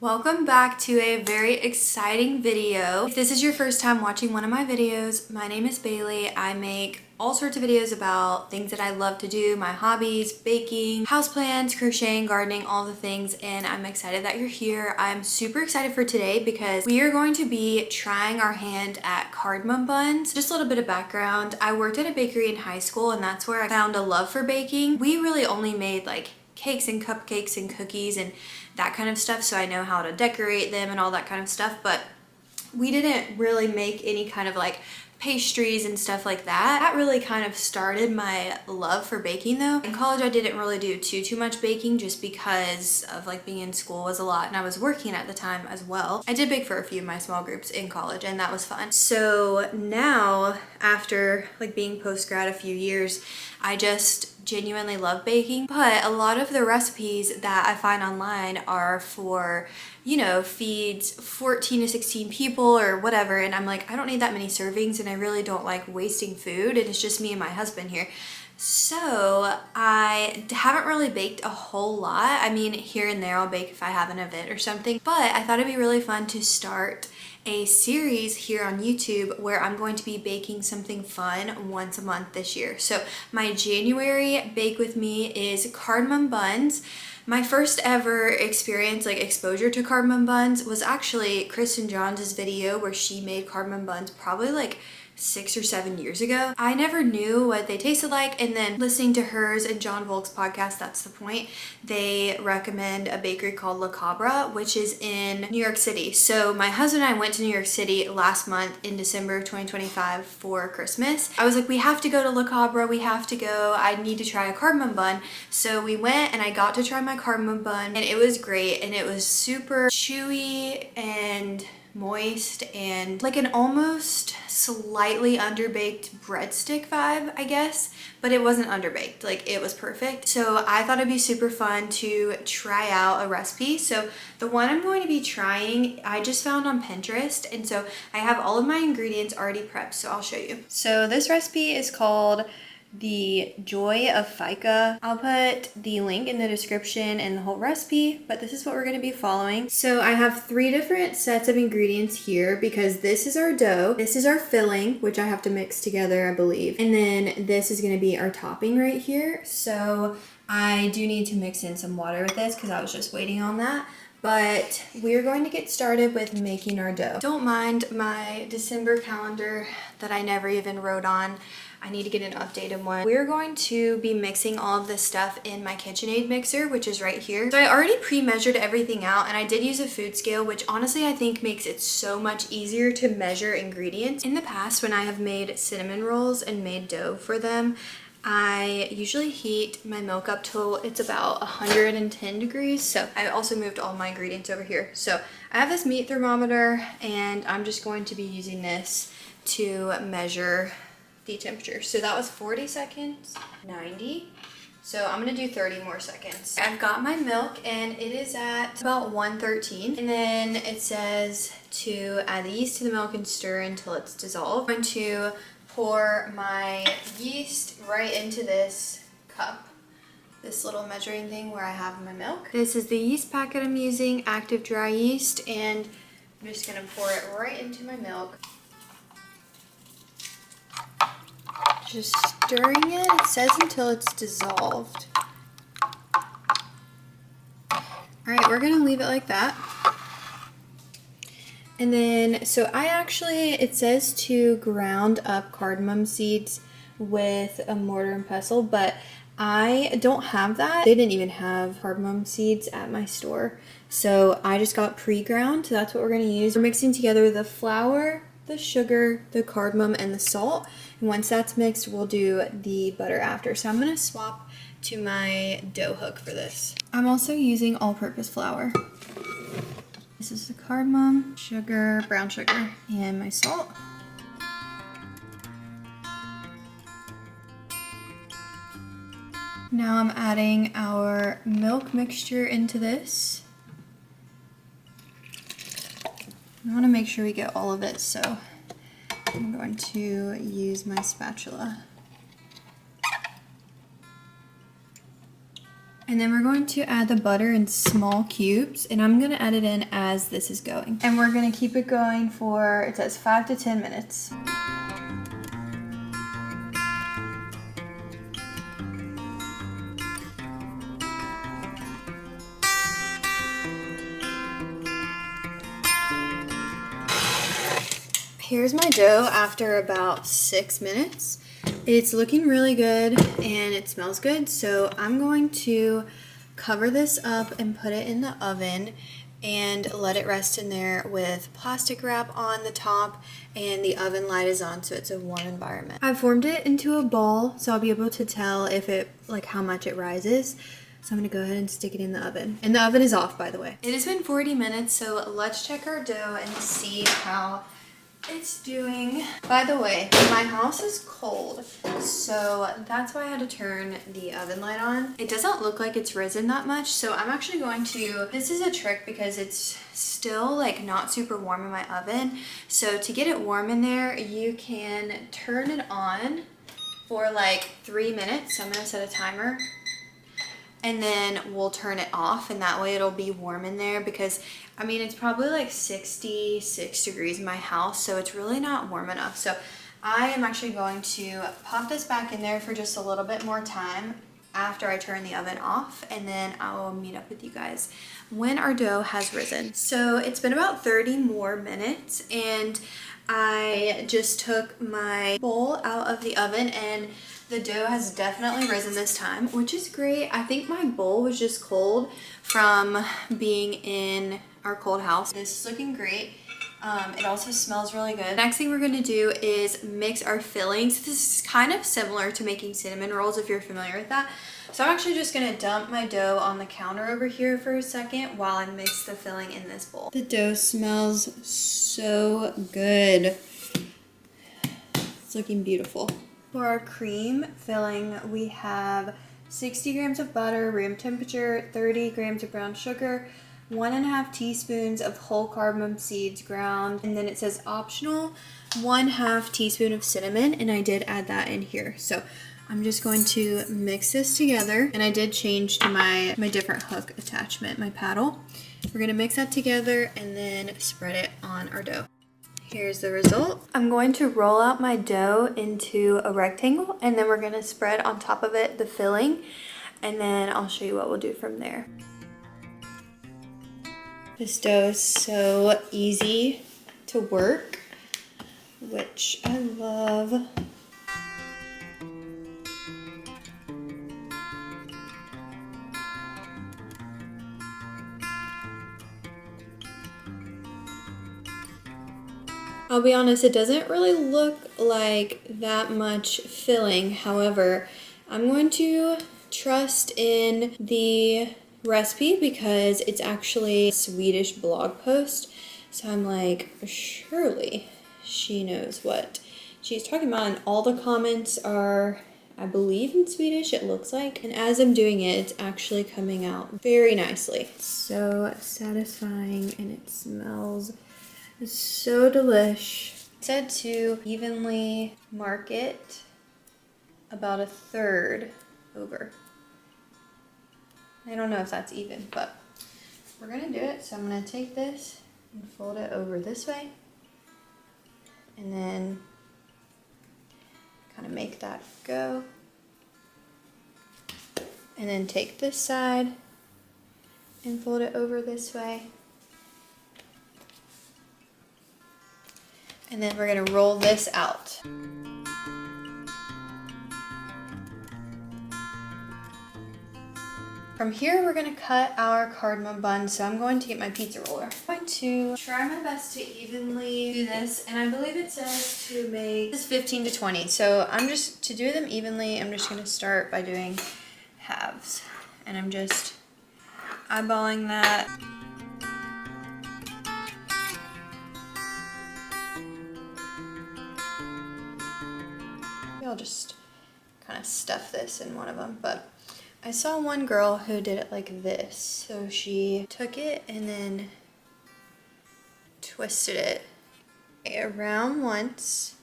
Welcome back to a very exciting video. If this is your first time watching one of my videos, my name is Bailey. I make all sorts of videos about things that I love to do, my hobbies, baking, houseplants, crocheting, gardening, all the things, and I'm excited that you're here. I'm super excited for today because we are going to be trying our hand at cardamom buns. Just a little bit of background. I worked at a bakery in high school and that's where I found a love for baking. We really only made like cakes and cupcakes and cookies and that kind of stuff, so I know how to decorate them and all that kind of stuff, but we didn't really make any kind of like pastries and stuff like that. That really kind of started my love for baking though. In college I didn't really do too much baking just because of like being in school was a lot and I was working at the time as well. I did bake for a few of my small groups in college and that was fun. So now after like being post-grad a few years, I just genuinely love baking, but a lot of the recipes that I find online are for, you know, feeds 14 to 16 people or whatever, and I'm like, I don't need that many servings and I really don't like wasting food, and it's just me and my husband here. So I haven't really baked a whole lot. I mean, here and there I'll bake if I have an event or something, but I thought it'd be really fun to start a series here on YouTube where I'm going to be baking something fun once a month this year. So my January bake with me is cardamom buns. My first ever experience, like exposure to cardamom buns, was actually Kristen Johns' video where she made cardamom buns probably like 6 or 7 years ago. I never knew what they tasted like, and then listening to hers and John Volk's podcast, That's the Point, they recommend a bakery called La Cabra, which is in New York City. So my husband and I went to New York City last month in December 2025 for Christmas. I was like, we have to go to La Cabra, we have to go, I need to try a cardamom bun. So we went and I got to try my cardamom bun and it was great, and it was super chewy and moist and like an almost slightly underbaked breadstick vibe, I guess, but it wasn't underbaked, like it was perfect. So I thought it'd be super fun to try out a recipe. So the one I'm going to be trying, I just found on Pinterest, and so I have all of my ingredients already prepped, so I'll show you. So this recipe is called the Joy of Fika. I'll put the link in the description and the whole recipe, but this is what we're going to be following. So I have 3 different sets of ingredients here because this is our dough, this is our filling, which I have to mix together, I believe, and then this is going to be our topping right here. So I do need to mix in some water with this because I was just waiting on that. But we're going to get started with making our dough. Don't mind my December calendar that I never even wrote on. I need to get an updated one. We're going to be mixing all of this stuff in my KitchenAid mixer, which is right here. So I already pre-measured everything out, and I did use a food scale, which honestly I think makes it so much easier to measure ingredients. In the past, when I have made cinnamon rolls and made dough for them, I usually heat my milk up till it's about 110 degrees. So I also moved all my ingredients over here. So I have this meat thermometer, and I'm just going to be using this to measure the temperature. So that was 40 seconds, 90. So I'm gonna do 30 more seconds. I've got my milk and it is at about 113. And then it says to add the yeast to the milk and stir until it's dissolved. I'm going to pour my yeast right into this cup, this little measuring thing where I have my milk. This is the yeast packet I'm using, active dry yeast, and I'm just gonna pour it right into my milk. Just stirring it. It says until it's dissolved. Alright, we're gonna leave it like that. And then, so it says to ground up cardamom seeds with a mortar and pestle, but I don't have that. They didn't even have cardamom seeds at my store. So I just got pre-ground, so that's what we're gonna use. We're mixing together the flour, the sugar, the cardamom, and the salt. And once that's mixed, we'll do the butter after. So I'm gonna swap to my dough hook for this. I'm also using all-purpose flour. This is the cardamom, sugar, brown sugar, and my salt. Now I'm adding our milk mixture into this. I want to make sure we get all of it, so I'm going to use my spatula. And then we're going to add the butter in small cubes, and I'm gonna add it in as this is going. And we're gonna keep it going for, it says 5 to 10 minutes. Here's my dough after about 6 minutes. It's looking really good and it smells good, so I'm going to cover this up and put it in the oven and let it rest in there with plastic wrap on the top, and the oven light is on so it's a warm environment. I've formed it into a ball so I'll be able to tell if it, like how much it rises. So I'm gonna go ahead and stick it in the oven. And the oven is off, by the way. It has been 40 minutes, so let's check our dough and see how it's doing. By the way, my house is cold, so that's why I had to turn the oven light on. It doesn't look like it's risen that much, so I'm actually going to, this is a trick because it's still like not super warm in my oven. So to get it warm in there, you can turn it on for like 3 minutes. So I'm gonna set a timer. And then we'll turn it off, and that way it'll be warm in there, because I mean it's probably like 66 degrees in my house, so it's really not warm enough. So I am actually going to pop this back in there for just a little bit more time after I turn the oven off, and then I'll meet up with you guys when our dough has risen. So it's been about 30 more minutes, and I just took my bowl out of the oven, and the dough has definitely risen this time, which is great. I think my bowl was just cold from being in our cold house. This is looking great. It also smells really good. Next thing we're gonna do is mix our fillings. This is kind of similar to making cinnamon rolls if you're familiar with that. So I'm actually just gonna dump my dough on the counter over here for a second while I mix the filling in this bowl. The dough smells so good. It's looking beautiful. For our cream filling, we have 60 grams of butter, room temperature, 30 grams of brown sugar, 1.5 teaspoons of whole cardamom seeds ground, and then it says optional, 1/2 teaspoon of cinnamon, and I did add that in here. So I'm just going to mix this together, and I did change to my different hook attachment, my paddle. We're gonna mix that together and then spread it on our dough. Here's the result. I'm going to roll out my dough into a rectangle, and then we're gonna spread on top of it the filling, and then I'll show you what we'll do from there. This dough is so easy to work, which I love. I'll be honest, it doesn't really look like that much filling. However, I'm going to trust in the recipe because it's actually a Swedish blog post. So I'm like, surely she knows what she's talking about. And all the comments are, I believe, in Swedish, it looks like. And as I'm doing it, it's actually coming out very nicely. It's so satisfying, and it smells so delish. It said to evenly mark it about 1/3 over. I don't know if that's even, but we're gonna do it. So I'm gonna take this and fold it over this way, and then kind of make that go. And then take this side and fold it over this way. And then we're gonna roll this out. From here, we're gonna cut our cardamom buns. So I'm going to get my pizza roller. I'm going to try my best to evenly do this. And I believe it says to make this 15 to 20. So to do them evenly, I'm just gonna start by doing halves. And I'm just eyeballing that. I'll just kind of stuff this in one of them, but I saw one girl who did it like this. So she took it and then twisted it around once,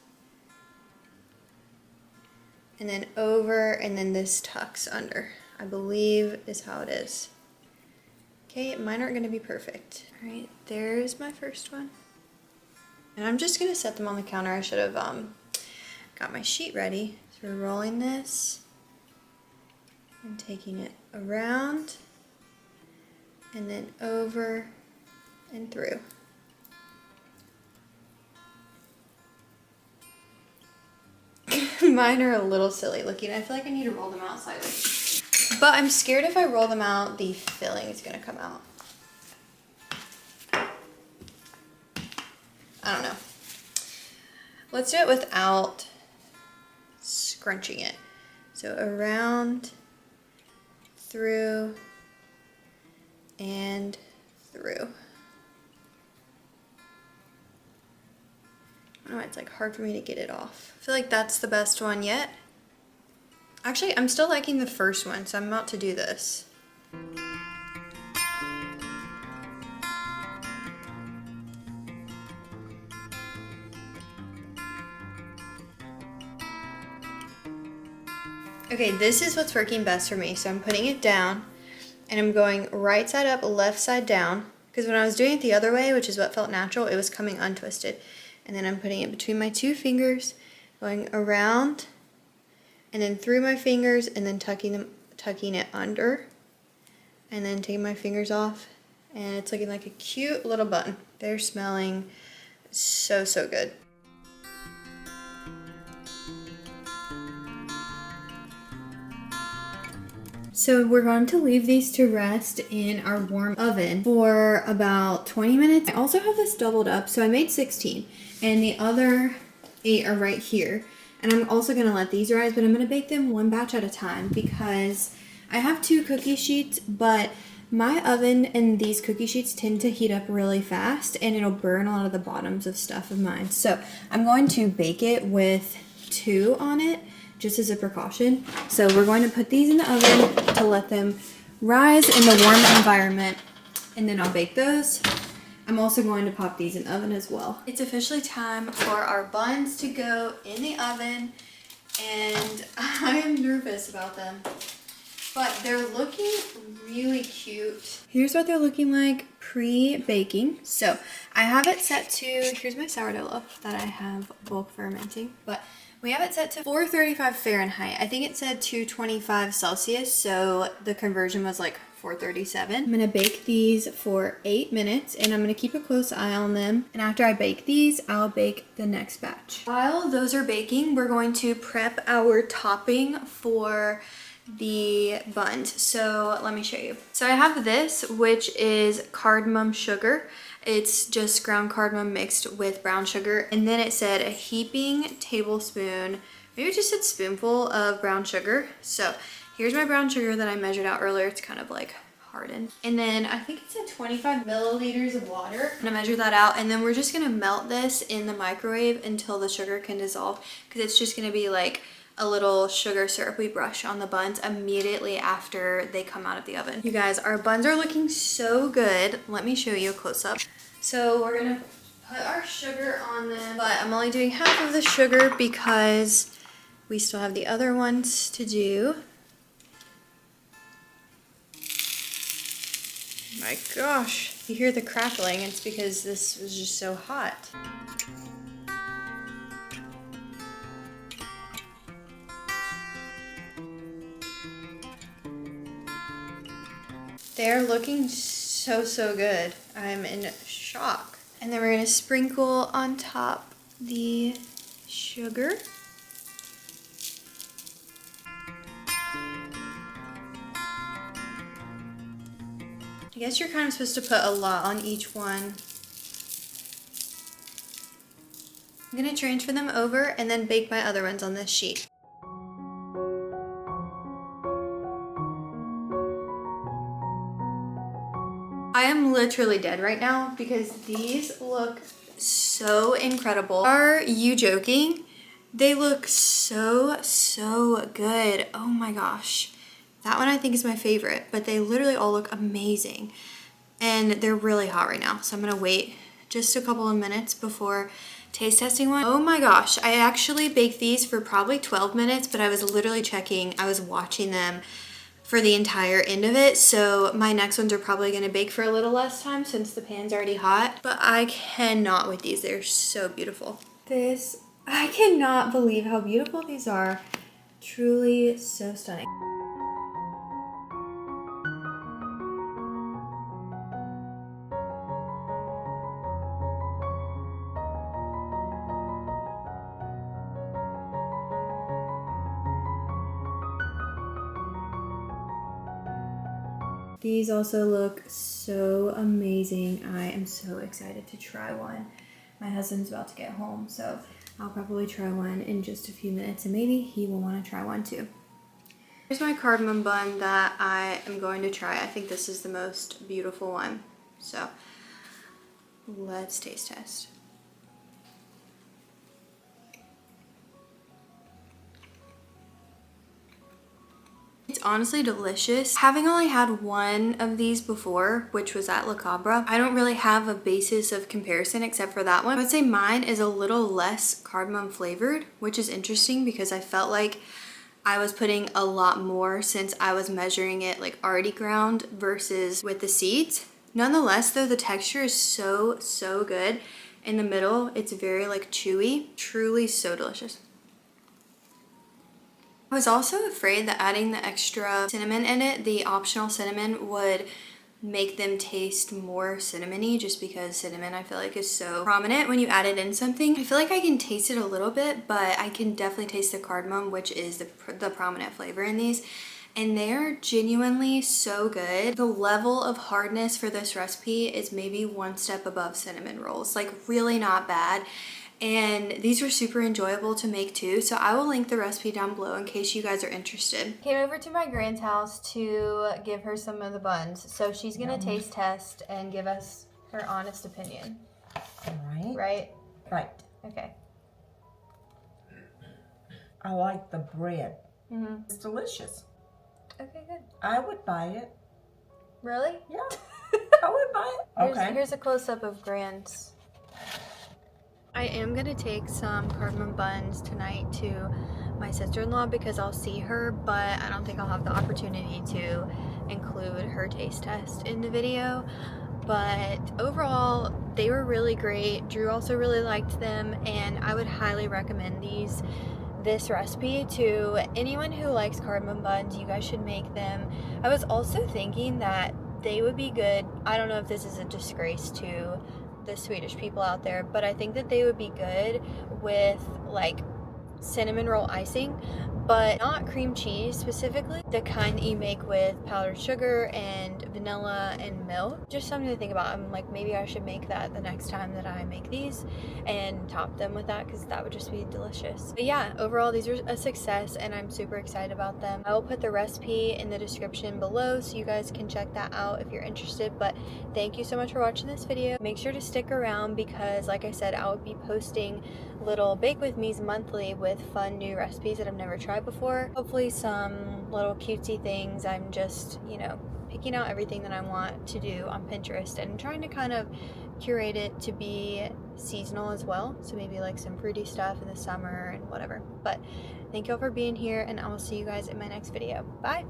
and then over, and then this tucks under. I believe is how it is. Okay, mine aren't gonna be perfect. All right, there's my first one. And I'm just gonna set them on the counter. I should have got my sheet ready. So we're rolling this and taking it around and then over and through. Mine are a little silly looking. I feel like I need to roll them out slightly. But I'm scared if I roll them out, the filling is gonna come out. I don't know. Let's do it without scrunching it. So around, through, and through. I don't know, it's like hard for me to get it off. I feel like that's the best one yet. Actually, I'm still liking the first one, so I'm about to do this. Okay, this is what's working best for me. So I'm putting it down and I'm going right side up, left side down. Because when I was doing it the other way, which is what felt natural, it was coming untwisted. And then I'm putting it between my two fingers, going around and then through my fingers and then tucking it under. And then taking my fingers off. And it's looking like a cute little bun. They're smelling so, so good. So we're going to leave these to rest in our warm oven for about 20 minutes. I also have this doubled up, so I made 16 and the other 8 are right here. And I'm also gonna let these rise, but I'm gonna bake them one batch at a time because I have 2 cookie sheets, but my oven and these cookie sheets tend to heat up really fast and it'll burn a lot of the bottoms of stuff of mine. So I'm going to bake it with 2 on it, just as a precaution. So we're going to put these in the oven to let them rise in the warm environment, and then I'll bake those. I'm also going to pop these in the oven as well. It's officially time for our buns to go in the oven, and I am nervous about them, but they're looking really cute. Here's what they're looking like pre-baking. So I have it set to, here's my sourdough loaf that I have bulk fermenting, but we have it set to 435 Fahrenheit. I think it said 225 Celsius, so the conversion was like 437. I'm gonna bake these for 8 minutes and I'm gonna keep a close eye on them. And after I bake these, I'll bake the next batch. While those are baking, we're going to prep our topping for the buns. So let me show you. So I have this, which is cardamom sugar. It's just ground cardamom mixed with brown sugar. And then it said a heaping tablespoon, maybe it just said spoonful of brown sugar. So here's my brown sugar that I measured out earlier. It's kind of like hardened. And then I think it said 25 milliliters of water. I'm gonna measure that out. And then we're just gonna melt this in the microwave until the sugar can dissolve, because it's just gonna be like a little sugar syrupy brush on the buns immediately after they come out of the oven. You guys, our buns are looking so good. Let me show you a close-up. So we're gonna put our sugar on them, but I'm only doing half of the sugar because we still have the other ones to do. My gosh, you hear the crackling, it's because this was just so hot. They're looking so, so good. I'm in shock. And then we're gonna sprinkle on top the sugar. I guess you're kind of supposed to put a lot on each one. I'm gonna transfer them over and then bake my other ones on this sheet. I am literally dead right now because these look so incredible. Are you joking? They look so, so good. Oh my gosh. That one I think is my favorite, but they literally all look amazing. And they're really hot right now, so I'm gonna wait just a couple of minutes before taste testing one. Oh my gosh, I actually baked these for probably 12 minutes, but I was literally checking, I was watching them for the entire end of it. So my next ones are probably gonna bake for a little less time since the pan's already hot. But I cannot with these. They're so beautiful. I cannot believe how beautiful these are. Truly so stunning. These also look so amazing. I am so excited to try one. My husband's about to get home, so I'll probably try one in just a few minutes, and maybe he will want to try one too. Here's my cardamom bun that I am going to try. I think this is the most beautiful one. So let's taste test. It's honestly delicious. Having only had one of these before, which was at La Cabra, I don't really have a basis of comparison except for that one. I would say mine is a little less cardamom flavored, which is interesting because I felt like I was putting a lot more since I was measuring it like already ground versus with the seeds. Nonetheless though, the texture is so good. In the middle, it's very like chewy, truly so delicious. I was also afraid that adding the extra cinnamon in it, the optional cinnamon, would make them taste more cinnamony, just because cinnamon I feel like is so prominent when you add it in something. I feel like I can taste it a little bit, but I can definitely taste the cardamom, which is the prominent flavor in these. And they are genuinely so good. The level of hardness for this recipe is maybe one step above cinnamon rolls, like really not bad. And these were super enjoyable to make too, so I will link the recipe down below in case you guys are interested. Came over to my grand's house to give her some of the buns, so she's gonna taste test and give us her honest opinion. All right. Right? Right. Okay. I like the bread. Mm-hmm. It's delicious. Okay, good. I would buy it. Really? Yeah, I would buy it. Okay. Here's a close-up of Grand's. I am gonna take some cardamom buns tonight to my sister-in-law because I'll see her, but I don't think I'll have the opportunity to include her taste test in the video. But overall, they were really great. Drew also really liked them, and I would highly recommend this recipe to anyone who likes cardamom buns. You guys should make them. I was also thinking that they would be good. I don't know if this is a disgrace to the Swedish people out there, but I think that they would be good with like cinnamon roll icing, but not cream cheese specifically, the kind that you make with powdered sugar and vanilla and milk. Just something to think about. I'm like, maybe I should make that the next time that I make these and top them with that, because that would just be delicious. But yeah, overall these are a success and I'm super excited about them. I will put the recipe in the description below so you guys can check that out if you're interested. But thank you so much for watching this video. Make sure to stick around because like I said, I will be posting little bake with me's monthly with fun new recipes that I've never tried before. Hopefully some little cutesy things. I'm just, you know, picking out everything that I want to do on Pinterest and trying to kind of curate it to be seasonal as well. So maybe like some fruity stuff in the summer and whatever. But thank you all for being here, and I will see you guys in my next video. Bye!